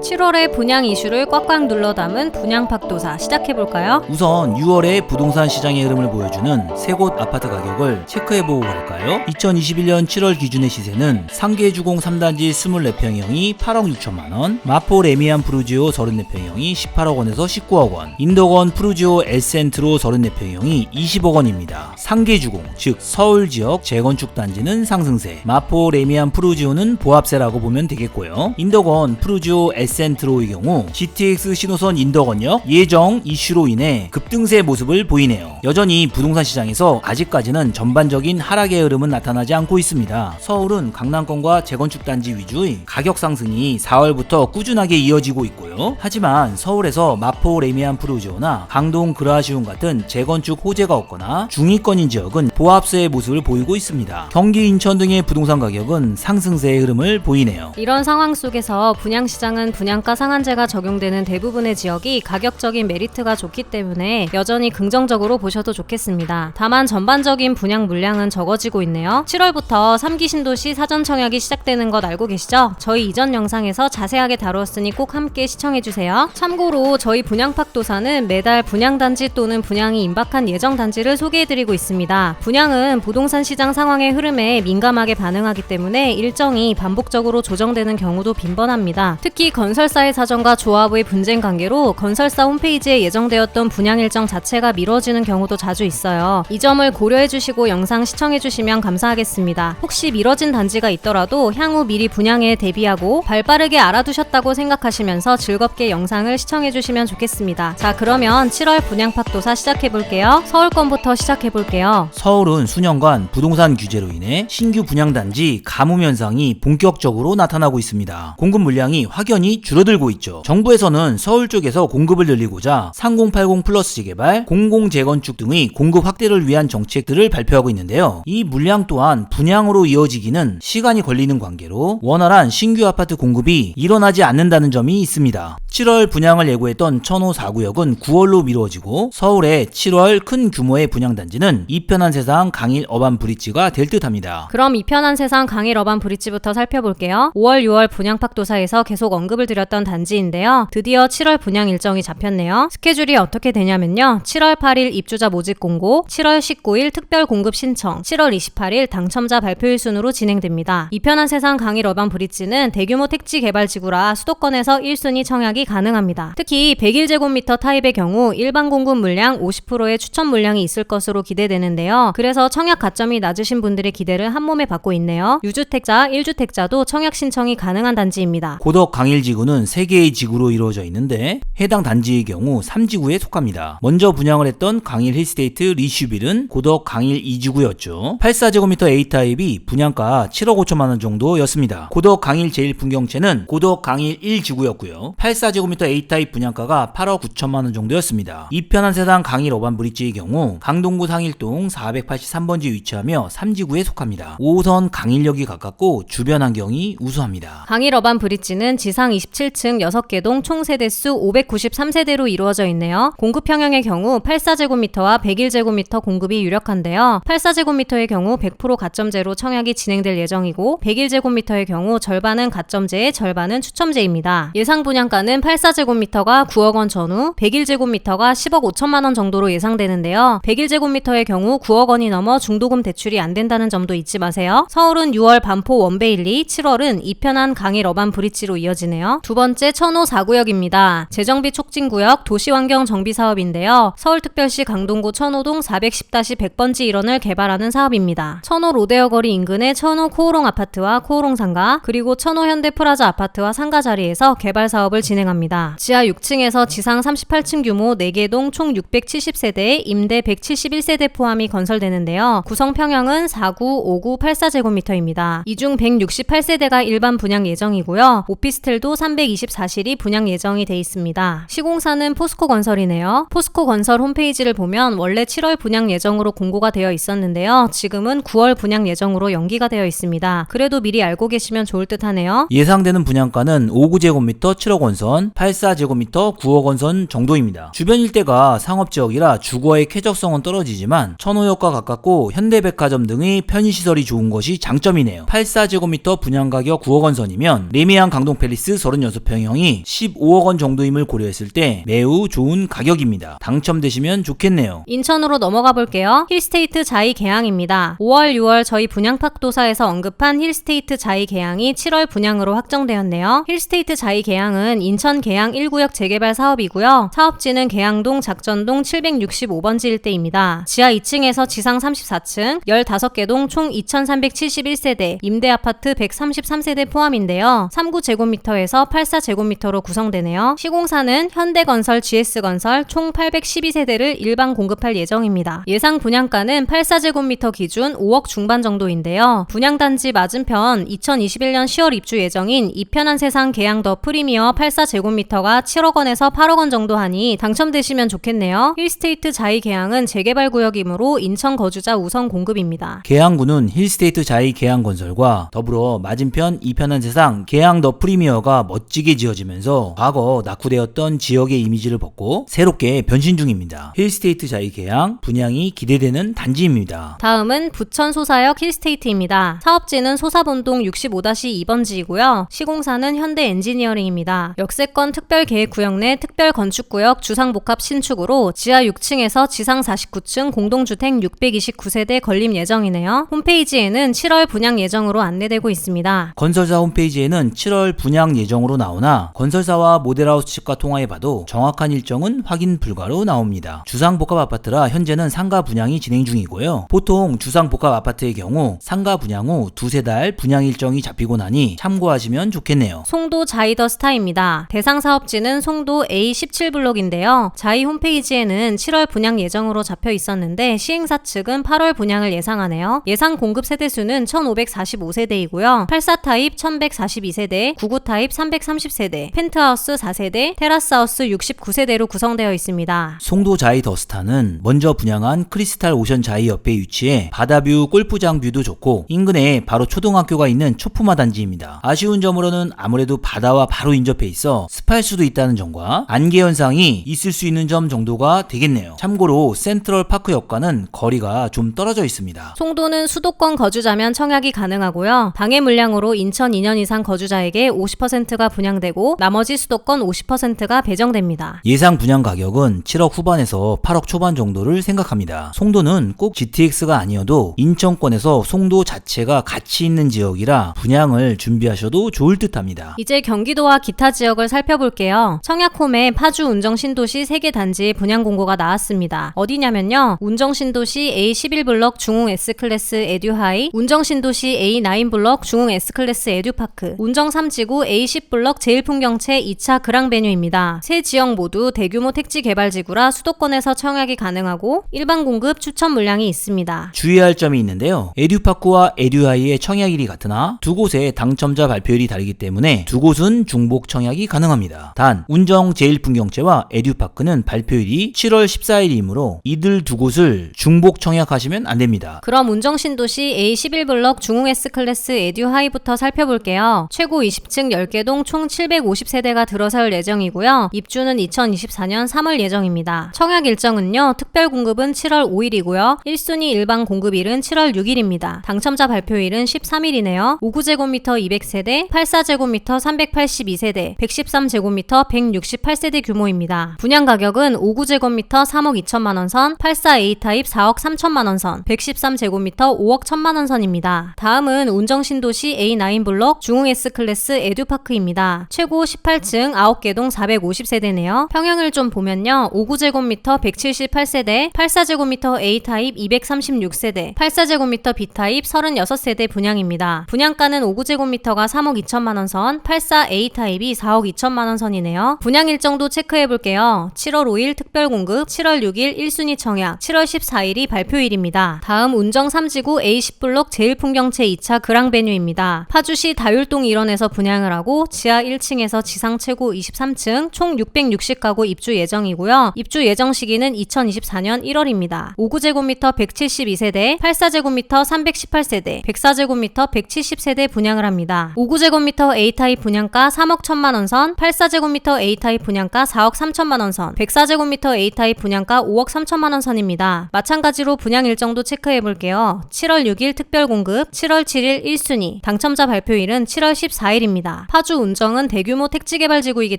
7월의 분양 이슈를 꽉꽉 눌러 담은 분양팍도사 시작해볼까요? 우선 6월의 부동산 시장의 흐름을 보여주는 세 곳 아파트 가격을 체크해보고 갈까요? 2021년 7월 기준의 시세는 상계주공 3단지 24평형이 8억 6천만원, 마포 레미안 프루지오 34평형이 18억원에서 19억원, 인덕원 프루지오 에센트로 34평형이 20억원입니다. 상계주공, 즉 서울지역 재건축 단지는 상승세, 마포 레미안 프루지오는 보합세라고 보면 되겠고요. 인덕원 프루지오 에센트로의 경우 GTX 신호선 인덕원역 예정 이슈로 인해 급등세 모습을 보이네요. 여전히 부동산 시장에서 아직까지는 전반적인 하락의 흐름은 나타나지 않고 있습니다. 서울은 강남권과 재건축 단지 위주의 가격 상승이 4월부터 꾸준하게 이어지고 있고요. 하지만 서울에서 마포 레미안 프루지오나 강동 그라시움 같은 재건축 호재가 없거나 중위권인 지역은 보합세의 모습을 보이고 있습니다. 경기 인천 등의 부동산 가격은 상승세의 흐름을 보이네요. 이런 상황 속에서 분양시장은 분양가 상한제가 적용되는 대부분의 지역이 가격적인 메리트가 좋기 때문에 여전히 긍정적으로 보셔도 좋겠습니다. 다만 전반적인 분양 물량은 적어지고 있네요. 7월부터 3기 신도시 사전 청약이 시작되는 것 알고 계시죠? 저희 이전 영상에서 자세하게 다루었으니 꼭 함께 시청해주세요. 참고로 저희 분양팍도사는 매달 분양단지 또는 분양이 임박한 예정단지를 소개해드리고 있습니다. 분양은 부동산 시장 상황의 흐름에 민감하게 반응하기 때문에 일정이 반복적으로 조정되는 경우도 빈번합니다. 특히 건설사의 사정과 조합의 분쟁 관계로 건설사 홈페이지에 예정되었던 분양 일정 자체가 미뤄지는 경우도 자주 있어요. 이 점을 고려해주시고 영상 시청해주시면 감사하겠습니다. 혹시 미뤄진 단지가 있더라도 향후 미리 분양에 대비하고 발빠르게 알아두셨다고 생각하시면서 즐겁게 영상을 시청해주시면 좋겠습니다. 자, 그러면 7월 분양팍도사 시작해볼게요. 서울권부터 시작해볼게요. 서울은 수년간 부동산 규제로 인해 신규 분양단지 가뭄 현상이 본격적으로 나타나고 있습니다. 공급 물량이 확연히 줄어들고 있죠. 정부에서는 서울 쪽에서 공급을 늘리고자 3080 플러스 재개발, 공공 재건축 등의 공급 확대를 위한 정책들을 발표하고 있는데요. 이 물량 또한 분양으로 이어지기는 시간이 걸리는 관계로 원활한 신규 아파트 공급이 일어나지 않는다는 점이 있습니다. 7월 분양을 예고했던 천호 4구역은 9월로 미뤄지고 서울의 7월 큰 규모의 분양단지는 이편한 세상 강일 어반 브릿지가 될 듯합니다. 그럼 이편한 세상 강일 어반 브릿지부터 살펴볼게요. 5월, 6월 분양팍도사에서 계속 언급을 드렸던 단지인데요. 드디어 7월 분양 일정이 잡혔네요. 스케줄이 어떻게 되냐면요. 7월 8일 입주자 모집 공고, 7월 19일 특별 공급 신청, 7월 28일 당첨자 발표일 순으로 진행됩니다. 이편한 세상 강일 어반 브릿지는 대규모 택지 개발 지구라 수도권에서 1순위 청약이 가능합니다. 특히 101제곱미터 타입의 경우 일반 공급 물량 50%의 추천 물량이 있을 것으로 기대되는데요. 그래서 청약 가점이 낮으신 분들의 기대를 한몸에 받고 있네요. 유주택자, 1주택자도 청약 신청이 가능한 단지입니다. 고덕 강일지구는 3개의 지구로 이루어져 있는데 해당 단지의 경우 3지구에 속합니다. 먼저 분양을 했던 강일 힐스테이트 리슈빌은 고덕 강일 2지구였죠. 84제곱미터 A타입이 분양가 7억 5천만원 정도였습니다. 고덕 강일 제1풍경채는 고덕 강일 1지구였고요. 84제곱미터 A타입 분양가가 8억 9천만원 정도였습니다. 이편한 세상 강일 어반 브릿지의 경우 강동구 상일동 483번지에 위치하며 3지구에 속합니다. 5호선 강일역이 가깝고 주변 환경이 우수합니다. 강일 어반 브릿지는 지상 27층 6개 동 총 세대수 593세대로 이루어져 있네요. 공급 평형의 경우 84제곱미터와 101제곱미터 공급이 유력한데요. 84제곱미터의 경우 100% 가점제로 청약이 진행될 예정이고 101제곱미터의 경우 절반은 가점제, 절반은 추첨제입니다. 예상 분양가는 84제곱미터가 9억원 전후, 101제곱미터가 10억 5천만원 정도로 예상되는데요. 101제곱미터의 경우 9억원이 넘어 중도금 대출이 안 된다는 점도 잊지 마세요. 서울은 6월 반포 원베일리, 7월은 이편한 강일 어반 브릿지로 이어지네요. 두 번째 천호 4구역입니다. 재정비 촉진구역 도시환경 정비 사업인데요. 서울특별시 강동구 천호동 410-100번지 일원을 개발하는 사업입니다. 천호 로데어 거리 인근의 천호 코오롱 아파트와 코오롱 상가, 그리고 천호 현대 프라자 아파트와 상가 자리에서 개발 사업을 진행합니다. 지하 6층에서 지상 38층 규모 4개 동 총 670세대에 임대 171세대 포함이 건설되는데요. 구성 평형은 49, 59, 84제곱미터입니다. 이 중 168세대가 일반 분양 예정이고요. 오피스텔도 324실이 분양 예정이 돼 있습니다. 시공사는 포스코 건설이네요. 포스코 건설 홈페이지를 보면 원래 7월 분양 예정으로 공고가 되어 있었는데요. 지금은 9월 분양 예정으로 연기가 되어 있습니다. 그래도 미리 알고 계시면 좋을 듯 하네요. 예상되는 분양가는 5구제곱미터 7억 원 선, 원, 84제곱미터 9억 원 선 정도입니다. 주변 일대가 상업지역이라 주거의 쾌적성은 떨어지지만 천호역과 가깝고 현대백화점 등의 편의시설이 좋은 것이 장점이네요. 84제곱미터 분양가격 9억 원 선이면 레미안 강동팰리스 36평형이 15억 원 정도임을 고려했을 때 매우 좋은 가격입니다. 당첨되시면 좋겠네요. 인천으로 넘어가 볼게요. 힐스테이트 자이 개항입니다. 5월, 6월 저희 분양팍도사에서 언급한 힐스테이트 자이 개항이 7월 분양으로 확정되었네요. 힐스테이트 자이 개항은 인천 계양 1구역 재개발 사업이고요. 사업지는 계양동 작전동 765번지 일대입니다. 지하 2층에서 지상 34층, 15개 동 총 2371세대, 임대아파트 133세대 포함인데요. 39제곱미터에서 84제곱미터로 구성되네요. 시공사는 현대건설, GS건설 총 812세대를 일반 공급할 예정입니다. 예상 분양가는 84제곱미터 기준 5억 중반 정도인데요. 분양단지 맞은편 2021년 10월 입주 예정인 이편한 세상 계양 더 프리미어 84제곱미터가 7억 원에서 8억 원 정도 하니 당첨되시면 좋겠네요. 힐스테이트 자이 계양은 재개발 구역이므로 인천 거주자 우선 공급입니다. 계양구는 힐스테이트 자이 계양건설과 더불어 맞은편 이편한 세상 계양 더 프리미어가 멋지게 지어지면서 과거 낙후되었던 지역의 이미지를 벗고 새롭게 변신 중입니다. 힐스테이트 자이 계양 분양이 기대되는 단지입니다. 다음은 부천 소사역 힐스테이트입니다. 사업지는 소사본동 65-2번지이고요. 시공사는 현대 엔지니어링입니다. 역세권 특별계획구역 내 특별건축구역 주상복합 신축으로 지하 6층에서 지상 49층 공동주택 629세대 건립 예정이네요. 홈페이지에는 7월 분양 예정으로 안내되고 있습니다. 건설사 홈페이지에는 7월 분양 예정으로 나오나 건설사와 모델하우스 측과 통화해봐도 정확한 일정은 확인 불가로 나옵니다. 주상복합 아파트라 현재는 상가 분양이 진행 중이고요. 보통 주상복합 아파트의 경우 상가 분양 후 두세 달 분양 일정이 잡히고 나니 참고하시면 좋겠네요. 송도 자이더스타입니다. 대상 사업지는 송도 A17블록인데요. 자이 홈페이지에는 7월 분양 예정으로 잡혀 있었는데 시행사 측은 8월 분양을 예상하네요. 예상 공급 세대수는 1545세대이고요. 84타입 1142세대, 99타입 330세대, 펜트하우스 4세대, 테라스하우스 69세대로 구성되어 있습니다. 송도 자이 더스타는 먼저 분양한 크리스탈 오션 자이 옆에 위치해 바다뷰 골프장 뷰도 좋고 인근에 바로 초등학교가 있는 초품화 단지입니다. 아쉬운 점으로는 아무래도 바다와 바로 인접해 있어 습할 수도 있다는 점과 안개 현상이 있을 수 있는 점 정도가 되겠네요. 참고로 센트럴 파크역과는 거리가 좀 떨어져 있습니다. 송도는 수도권 거주자면 청약이 가능하고요. 방해 물량으로 인천 2년 이상 거주자에게 50%가 분양되고 나머지 수도권 50%가 배정됩니다. 예상 분양 가격은 7억 후반에서 8억 초반 정도를 생각합니다. 송도는 꼭 GTX가 아니어도 인천권에서 송도 자체가 가치 있는 지역이라 분양을 준비하셔도 좋을 듯합니다. 이제 경기도와 기타 지역을 살펴볼게요. 청약홈에 파주 운정신도시 3개 단지의 분양 공고가 나왔습니다. 어디냐면요. 운정신도시 A11블럭 중흥 S클래스 에듀하이, 운정신도시 A9블럭 중흥 S클래스 에듀파크, 운정 3지구 A10블럭 제일풍경채 2차 그랑베뉴입니다. 세 지역 모두 대규모 택지 개발지구라 수도권에서 청약이 가능하고 일반 공급 추천 물량이 있습니다. 주의할 점이 있는데요. 에듀파크와 에듀하이의 청약일이 같으나 두 곳의 당첨자 발표일이 다르기 때문에 두 곳은 중복 청약이 가능합니다. 단 운정 제일풍경채와 에듀파크는 발표일이 7월 14일이므로 이들 두 곳을 중복 청약하시면 안됩니다. 그럼 운정신도시 A11블럭 중흥 S클래스 에듀하이부터 살펴볼게요. 최고 20층 10개 동 총 750세대가 들어설 예정이고요. 입주는 2024년 3월 예정입니다. 청약 일정은요. 특별 공급은 7월 5일이고요. 1순위 일반 공급일은 7월 6일입니다. 당첨자 발표일은 13일이네요. 59제곱미터 200세대, 84제곱미터 382세대, 113제곱미터 168세대 규모입니다. 분양 가격은 59제곱미터 3억 2천만원 선, 84A 타입 4억 3천만원 선, 113제곱미터 5억 1천만원 선입니다. 다음은 운정신도시 A9블럭 중흥 S클래스 에듀파크입니다. 최고 18층 9개 동 450세대네요. 평형을 좀 보면요. 59제곱미터 178세대, 84제곱미터 A 타입 236세대, 84제곱미터 B 타입 36세대 분양입니다. 분양가는 59제곱미터가 3억 2천만원 선, 84A 타입이 4억 2천만원 선이네요. 분양 일정도 체크해볼게요. 7월 5일 특별공급, 7월 6일 1순위 청약, 7월 14일이 발표일입니다. 다음 운정 3지구 A10블럭 제일풍경채 2차 그랑베뉴입니다. 파주시 다율동 일원에서 분양을 하고 지하 1층에서 지상 최고 23층 총 660가구 입주 예정이고요. 입주 예정 시기는 2024년 1월입니다. 59제곱미터 172세대, 84제곱미터 318세대, 104제곱미터 170세대 분양을 합니다. 59제곱미터 A타입 분양가 3억 1천만원 선, 선, 84제곱미터 A타입 분양가 4억 3천만원 선, 104제곱미터 A타입 분양가 5억 3천만원 선입니다. 마찬가지로 분양 일정도 체크해볼게요. 7월 6일 특별공급, 7월 7일 1순위, 당첨자 발표일은 7월 14일입니다. 파주 운정은 대규모 택지개발지구이기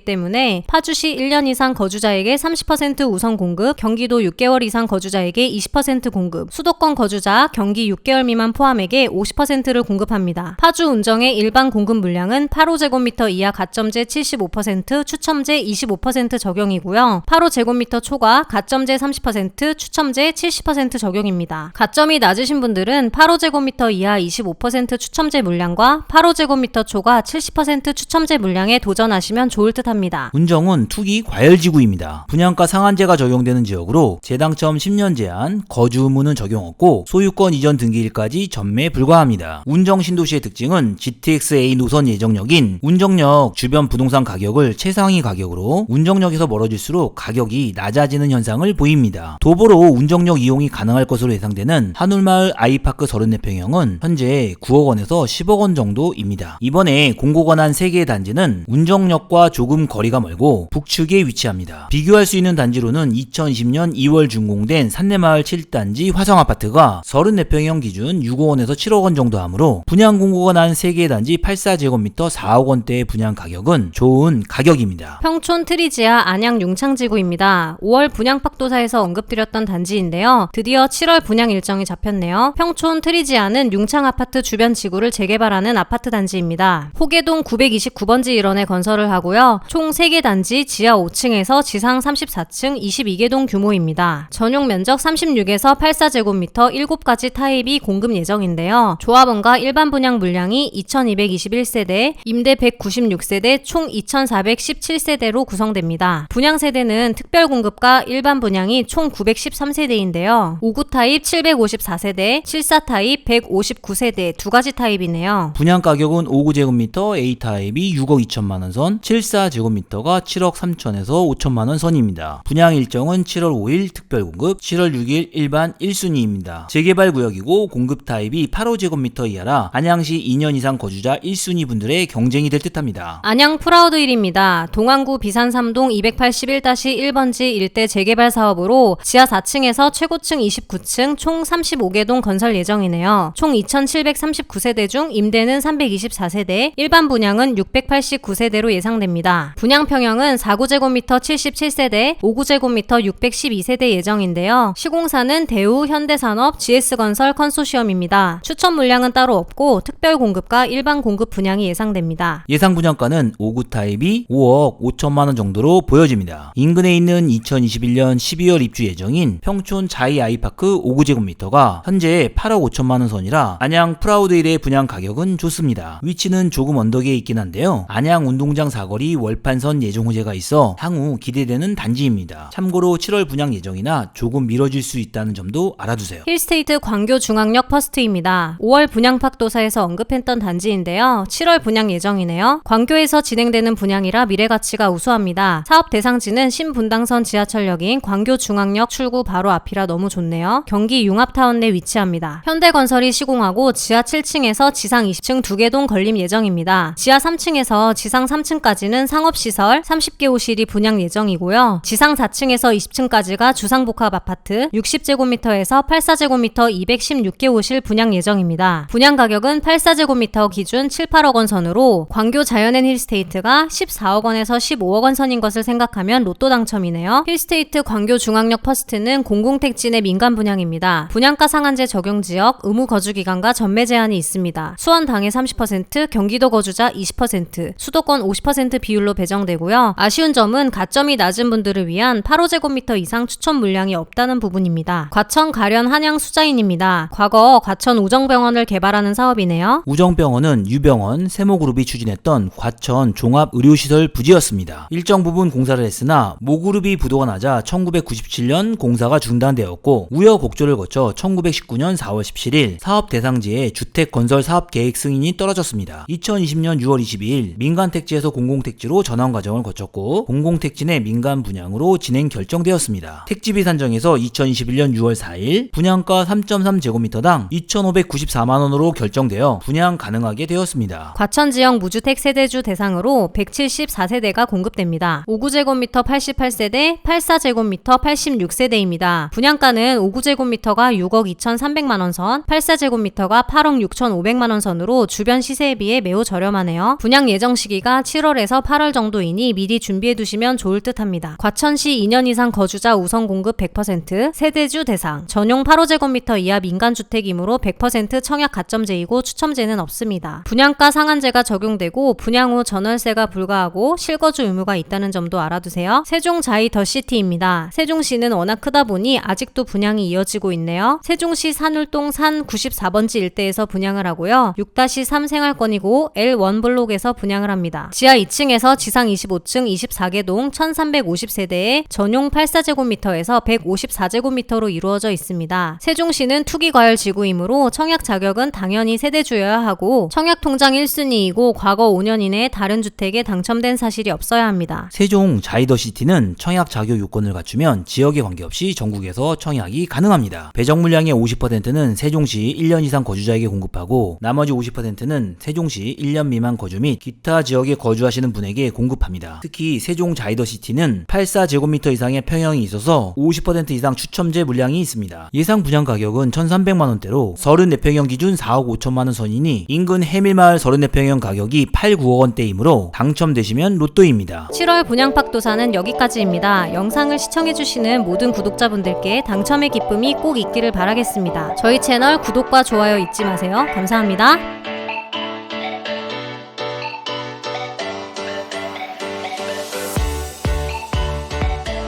때문에 파주시 1년 이상 거주자에게 30% 우선 공급, 경기도 6개월 이상 거주자에게 20% 공급, 수도권 거주자, 경기 6개월 미만 포함에게 50%를 공급합니다. 파주 운정의 일반 공급 물량은 8호제곱미터 이하 가점제 75%, 추첨제 25% 적용이고요. 8호제곱미터 초과 가점제 30%, 추첨제 70% 적용입니다. 가점이 낮으신 분들은 8호제곱미터 이하 25% 추첨제 물량과 8호제곱미터 초과 70% 추첨제 물량에 도전하시면 좋을 듯 합니다. 운정은 투기 과열지구입니다. 분양가 상한제가 적용되는 지역으로 재당첨 10년 제한, 거주 의무는 적용 없고 소유권 이전 등기일까지 전매 불가합니다. 운정 신도시의 특징은 GTX-A 노선 예정역인 운정역 주변 부동산 가격을 최상위 가격으로 운정역에서 멀어질수록 가격이 낮아지는 현상을 보입니다. 도보로 운정역 이용이 가능할 것으로 예상되는 한울마을 아이파크 34평형은 현재 9억 원에서 10억 원 정도입니다. 이번에 공고가 난 3개의 단지는 운정역과 조금 거리가 멀고 북측에 위치합니다. 비교할 수 있는 단지로는 2020년 2월 준공된 산내마을 7단지 화성아파트가 34평형 기준 6억 원에서 7억 원 정도 하므로 분양 공고가 난 3개의 단지 84제곱미터 4억 원대의 분양 가격은 좋은 가격입니다. 평촌 트리지아 안양 융창지구입니다. 5월 분양팍도사에서 언급드렸던 단지인데요. 드디어 7월 분양 일정이 잡혔네요. 평촌 트리지아는 융창아파트 주변 지구를 재개발하는 아파트 단지입니다. 호계동 929번지 일원에 건설을 하고요. 총 3개 단지 지하 5층에서 지상 34층 22개동 규모입니다. 전용 면적 36에서 84제곱미터 7가지 타입이 공급 예정인데요. 조합원과 일반 분양 물량이 2221세대, 임대 196세대 총 2417세대로 구성됩니다. 분양 세대는 특별 공급과 일반 분양이 총 913세대인데요. 5구 타입 754세대, 74 타입 159세대 두 가지 타입이네요. 분양 가격은 5구제곱미터 A타입이 6억 2천만원 선, 74제곱미터가 7억 3천에서 5천만원 선입니다. 분양 일정은 7월 5일 특별공급, 7월 6일 일반 1순위입니다. 재개발 구역이고 공급 타입이 8호제곱미터 이하라 안양시 2년 이상 거주자 1순위 분들의 경쟁이 될 듯합니다. 안양 프라우드힐입니다. 동안구 비산삼동 281-1번지 일대 재개발 사업으로 지하 4층에서 최고층 29층 총 35개동 건설 예정이네요. 총 2739세대 중 임대는 324세대, 일반 분양은 689세대로 예상됩니다. 분양 평형은 4구제곱미터 77세대, 5구제곱미터 612세대 예정인데요. 시공사는 대우, 현대산업, GS건설 컨소시엄입니다. 추천 물량은 따로 없고 특별 공급과 일반 공급 분양이 예상됩니다. 예상 분양가는 5구 타입이 5억 5천만원 정도로 보여집니다. 인근에 있는 2021년 12월 입주 예정인 평촌 자이 아이파크 5구제곱미터가 현재 8억 5천만원 선이라 안양 프라우드힐의 분양 가격은 좋습니다. 위치는 조금 언덕에 있긴 한데요. 안양 운동장 사거리 월판선 예정 호재가 있어 향후 기대되는 단지입니다. 참고로 7월 분양 예정이나 조금 미뤄질 수 있다는 점도 알아두세요. 힐스테이트 광교 중앙역 퍼스트입니다. 5월 분양팍도사에서 언급했던 단지인데요. 7월 분양 예정이네요. 광교에서 진행되는 분양이라 미래가치가 우수합니다. 사업 대상지는 신분당선 지하철역인 광교 중앙역 출구 바로 앞이라 너무 좋네요. 경기 융합타운 내 위치합니다. 현대건설이 시공하고 지하 7층에서 지상 20층 2개동 건립 예정입니다. 지하 3층에서 지상 3층까지는 상업시설 30개 호실이 분양 예정이고요. 지상 4층에서 20층까지가 주상복합 아파트 60제곱미터에서 84제곱미터 216개 호실 분양 예정입니다. 분양 가격은 84제곱미터 기준 7, 8억 원 선으로 광교 자연앤 힐스테이트가 14억 원에서 15억 원 선인 것을 생각하면 로또 당첨이네요. 힐스테이트 광교 중앙역 퍼스트는 공공택지 내 민간 분양입니다. 분양가 상한제 적용 지역, 의무 거주 기간과 전매 제한이 있습니다. 수원 당해 30%, 경기도 거주자 20%, 수도권 50% 비율로 배정되고요. 아쉬운 점은 가점이 낮은 분들을 위한 8호제곱미터 이상 추천 물량이 없다는 부분입니다. 과천 가련 한양 수자인입니다. 과거 과천 우정병원을 개발하는 사업이네요. 우정병원은 유병원, 세모그룹이 추진했던 과천 종합의료시설 부지였습니다. 일정 부분 공사를 했으나 모그룹이 부도가 나자 1997년 공사가 중단되었고 우여곡절을 거쳐 1919년 4월 17일 사업 대상지에 주택 건설 사업 계획 승인이 떨어졌습니다. 2020년 6월 22일 민간택지에서 공공택지로 전환 과정을 거쳤고 공공택지 내 민간 분양으로 진행 결정되었습니다. 택지비 산정에서 2021년 6월 4일 분양가 3.3제곱미터당 2,594만원으로 결정되어 분양 가능하게 되었습니다. 과천 지역 무주택 세대주 대상으로 174세대가 공급됩니다. 5구제곱미터 88세대, 84제곱미터 86세대입니다. 분양가는 5구제곱미터가 6억 2,300만원 선, 84제곱미터가 8억 6,500만원 선으로 주변 시세에 비해 매우 저렴하네요. 분양 예정 시기가 7월에서 8월 정도이니 미리 준비해두시면 좋을 듯 합니다. 과천시 2년 이상 거주자 우선 공급 100%, 세대주 대상, 전용 8호제곱미터 이하 민간주택이므로 100% 청약 가점제이고 추첨제는 없습니다. 분양가 상한제가 적용되고 분양 후 전월세가 불가하고 실거주 의무가 있다는 점도 알아두세요. 세종 자이 더시티입니다. 세종시는 워낙 크다 보니 아직도 분양이 이어지고 있네요. 세종시 산울동 산 94번지 일대에서 분양을 하고요. 6-3 생활권이고 L1블록에서 분양을 합니다. 지하 2층에서 지상 25층 24개동 1350세대에 전용 84제곱미터에서 154제곱미터로 이루어져 있습니다. 세종시는 투기과열 지구이므로 청약 자격은 당연히 세대주여야 하고 청약 통장 1순위이고 과거 5년 이내에 다른 주택에 당첨된 사실이 없어야 합니다. 세종 자이더시티는 청약 자격 요건을 갖추면 지역에 관계없이 전국에서 청약이 가능합니다. 배정 물량의 50%는 세종시 1년 이상 거주자에게 공급하고 나머지 50%는 세종시 1년 미만 거주 및 기타 지역에 거주하시는 분에게 공급합니다. 특히 세종 자이더시티는 84제곱미터 이상의 평형이 있어서 50% 이상 추첨제 물량이 있습니다. 예상 분양 가격은 1,300만원대로 34평형 기준 4억 5천만원 선이니 인근 해밀마을 34평형 가격이 8, 9억 원대이므로 당첨되시면 로또입니다. 7월 분양팍도사는 여기까지입니다. 영상을 시청해주시는 모든 구독자분들께 당첨의 기쁨이 꼭 있기를 바라겠습니다. 저희 채널 구독과 좋아요 잊지 마세요. 감사합니다.